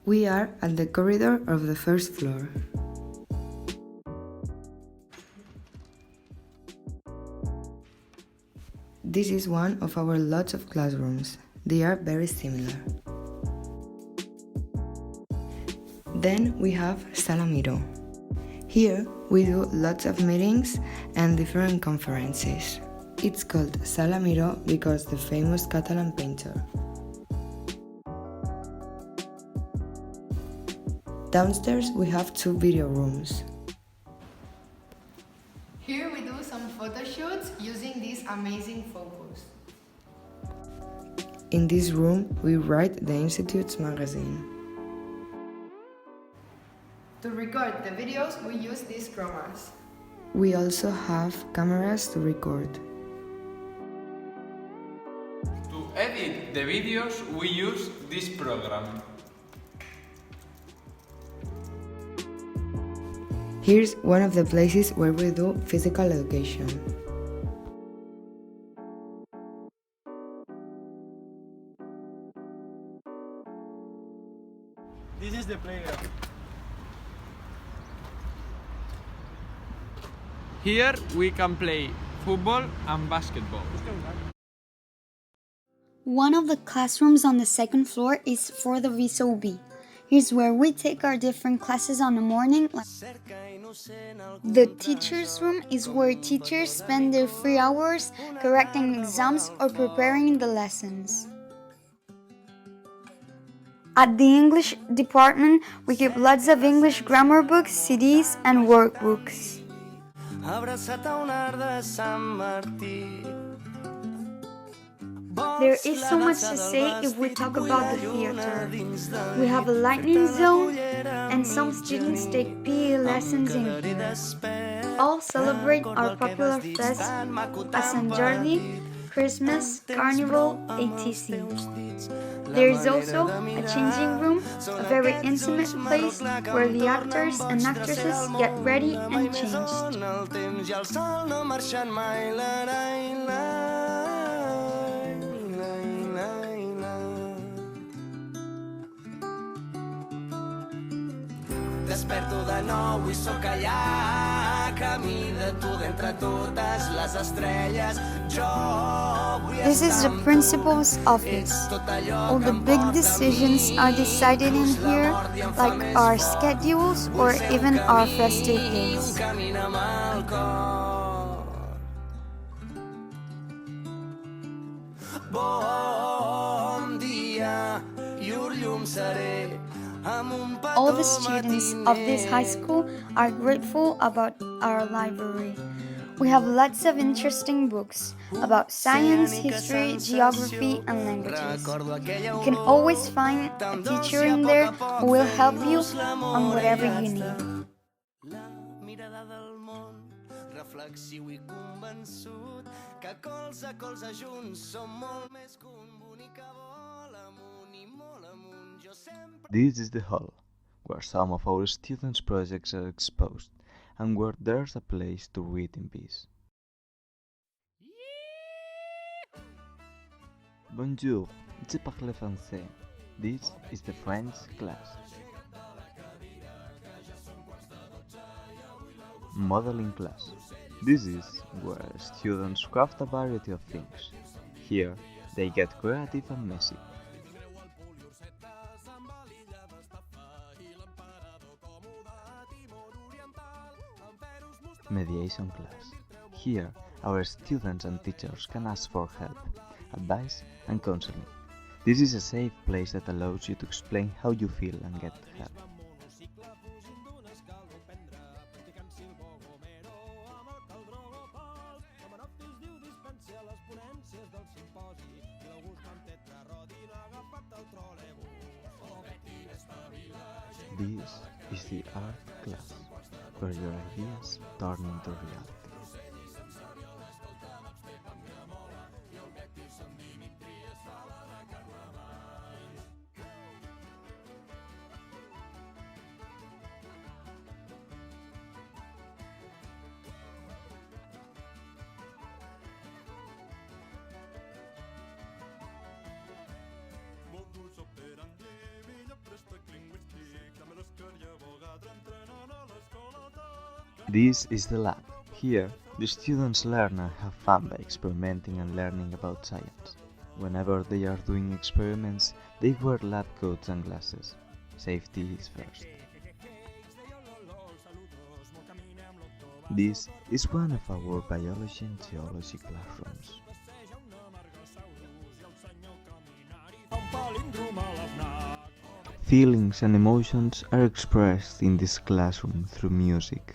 We are at the corridor of the first floor. This is one of our lots of classrooms. They are very similar. Then we have Sala Miró. Here we do lots of meetings and different conferences. It's called Sala Miró because the famous Catalan painter. Downstairs we have 2 video rooms. Here we do some photo shoots using this amazing focus. In this room we write the Institute's magazine. To record the videos we use these chromas. We also have cameras to record. To edit the videos we use this program. Here's one of the places where we do physical education. This is the playground. Here we can play football and basketball. One of the classrooms on the second floor is for the VSOB. Here's where we take our different classes on the morning. The teacher's room is where teachers spend their free hours correcting exams or preparing the lessons. At the English department, we keep lots of English grammar books, CDs, and workbooks. There is so much to say if we talk about the theater. We have a lightning zone, and some students take PE lessons in here. All celebrate our popular fest as Sant Jordi, Christmas, Carnival, etc. There is also a changing room, a very intimate place where the actors and actresses get ready and changed. Desperto de nou i sóc allà, camí de tu d'entre totes les estrelles. This is the principal's office. All the big decisions are decided in here, like our schedules or even our festive days. Bon dia, llur llum seré. All the students of this high school are grateful about our library. We have lots of interesting books about science, history, geography, and languages. You can always find a teacher in there who will help you on whatever you need. This is the hall, where some of our students' projects are exposed, and where there's a place to read in peace. Bonjour, je parle français. This is the French class. Modeling class. This is where students craft a variety of things. Here, they get creative and messy. Mediation class. Here, our students and teachers can ask for help, advice, and counseling. This is a safe place that allows you to explain how you feel and get help. This is the art class, where your ideas turn into reality. This is the lab. Here, the students learn and have fun by experimenting and learning about science. Whenever they are doing experiments, they wear lab coats and glasses. Safety is first. This is one of our biology and geology classrooms. Feelings and emotions are expressed in this classroom through music.